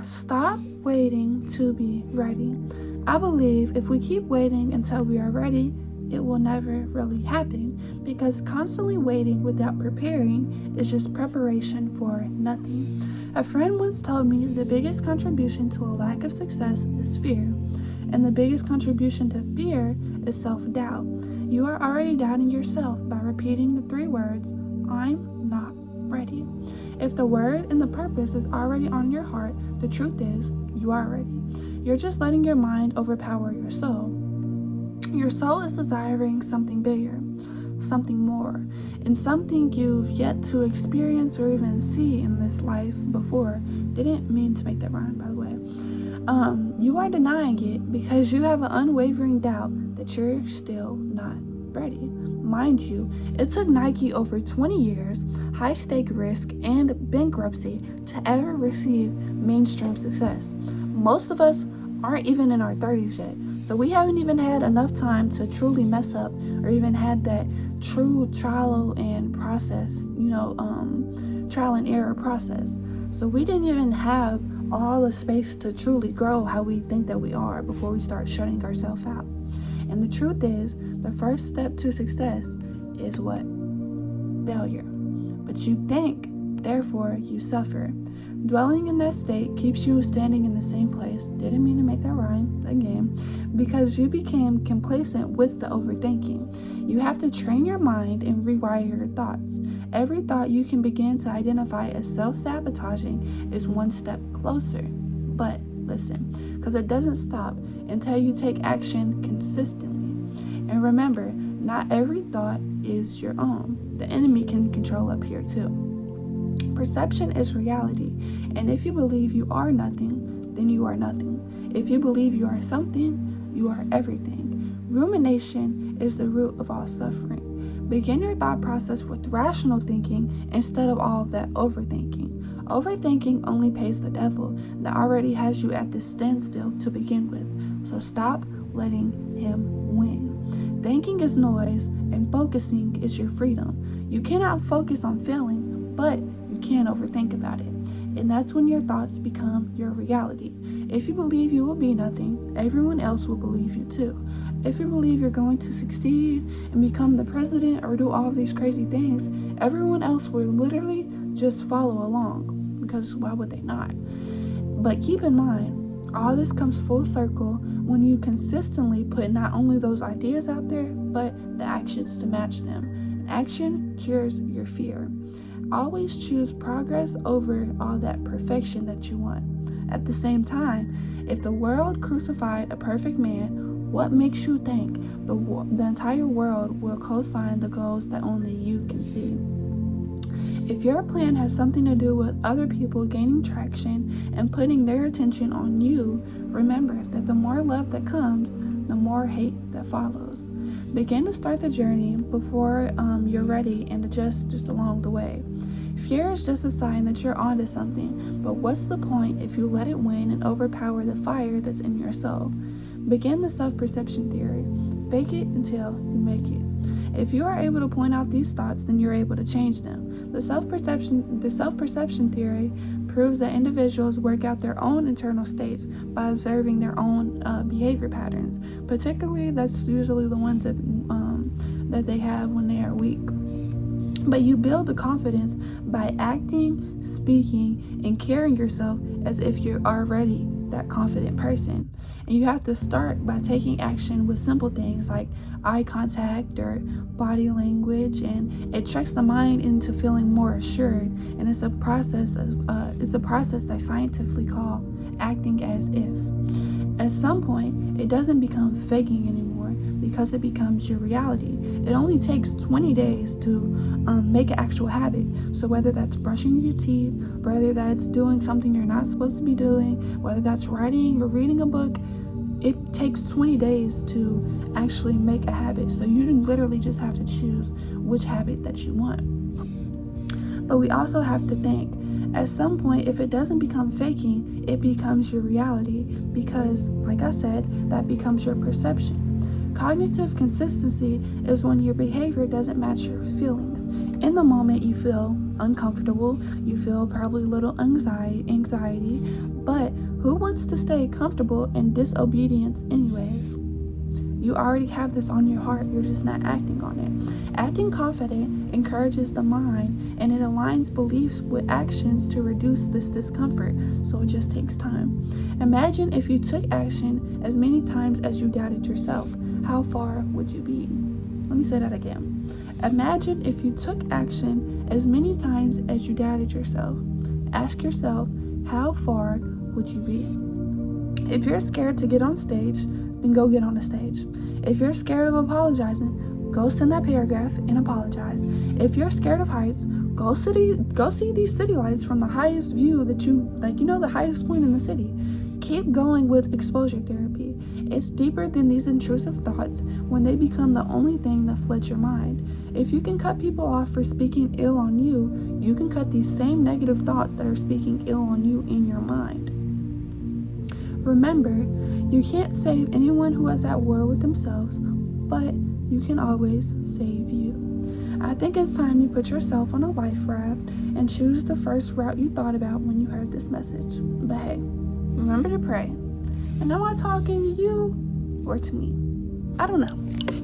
Stop waiting to be ready. I believe if we keep waiting until we are ready, it will never really happen, because constantly waiting without preparing is just preparation for nothing. A friend once told me the biggest contribution to a lack of success is fear, and the biggest contribution to fear is self-doubt. You are already doubting yourself by repeating the 3 words, I'm not ready. If the word and the purpose is already on your heart, the truth is, you are ready. You're just letting your mind overpower your soul. Your soul is desiring something bigger, something more, and something you've yet to experience or even see in this life before. Didn't mean to make that rhyme, by the way. You are denying it because you have an unwavering doubt that you're still not ready. Mind you, it took Nike over 20 years, high-stake risk, and bankruptcy to ever receive mainstream success. Most of us aren't even in our 30s yet, so we haven't even had enough time to truly mess up or even had that true trial and process, trial and error process. So we didn't even have all the space to truly grow how we think that we are before we start shutting ourselves out. And the truth is, the first step to success is what? Failure. But you think, therefore you suffer. Dwelling in that state keeps you standing in the same place. Didn't mean to make that rhyme again. Because you became complacent with the overthinking. You have to train your mind and rewire your thoughts. Every thought you can begin to identify as self-sabotaging is one step closer. But listen, because it doesn't stop until you take action consistently. And remember, not every thought is your own. The enemy can control up here too. Perception is reality, and if you believe you are nothing, then you are nothing. If you believe you are something, you are everything. Rumination is the root of all suffering. Begin your thought process with rational thinking instead of all of that overthinking. Overthinking only pays the devil that already has you at this standstill to begin with. So stop letting him win. Thinking is noise, and focusing is your freedom. You cannot focus on failing, but you can overthink about it. And that's when your thoughts become your reality. If you believe you will be nothing, everyone else will believe you too. If you believe you're going to succeed and become the president or do all of these crazy things, everyone else will literally just follow along, because why would they not? But keep in mind, all this comes full circle when you consistently put not only those ideas out there, but the actions to match them. Action cures your fear. Always choose progress over all that perfection that you want. At the same time, if the world crucified a perfect man, what makes you think the entire world will co-sign the goals that only you can see? If your plan has something to do with other people gaining traction and putting their attention on you, remember that the more love that comes, the more hate that follows. Begin to start the journey before you're ready and adjust just along the way. Fear is just a sign that you're onto something, but what's the point if you let it win and overpower the fire that's in your soul? Begin the self-perception theory. Fake it until you make it. If you are able to point out these thoughts, then you're able to change them. The self-perception theory proves that individuals work out their own internal states by observing their own behavior patterns. Particularly, that's usually the ones that they have when they are weak. But you build the confidence by acting, speaking, and carrying yourself as if you're already that confident person. And you have to start by taking action with simple things like eye contact or body language, and it tricks the mind into feeling more assured. And it's a process that scientifically call acting as if. At some point, it doesn't become faking anymore because it becomes your reality. It only takes 20 days to make an actual habit. So whether that's brushing your teeth, whether that's doing something you're not supposed to be doing, whether that's writing or reading a book, it takes 20 days to actually make a habit. So you literally just have to choose which habit that you want. But we also have to think, at some point, if it doesn't become faking, it becomes your reality, because, like I said, that becomes your perception. Cognitive consistency is when your behavior doesn't match your feelings. In the moment, you feel uncomfortable. You feel probably a little anxiety. But who wants to stay comfortable in disobedience anyways? You already have this on your heart, you're just not acting on it. Acting confident encourages the mind, and it aligns beliefs with actions to reduce this discomfort, so it just takes time. Imagine if you took action as many times as you doubted yourself. How far would you be? Let me say that again. Imagine if you took action as many times as you doubted yourself. Ask yourself, how far would you be? If you're scared to get on stage, then go get on the stage. If you're scared of apologizing, go send that paragraph and apologize. If you're scared of heights, go see these city lights from the highest view that the highest point in the city. Keep going with exposure therapy. It's deeper than these intrusive thoughts when they become the only thing that floods your mind. If you can cut people off for speaking ill on you, you can cut these same negative thoughts that are speaking ill on you in your mind. Remember, you can't save anyone who is at war with themselves, but you can always save you. I think it's time you put yourself on a life raft and choose the first route you thought about when you heard this message. But hey, remember to pray. And am I talking to you or to me? I don't know.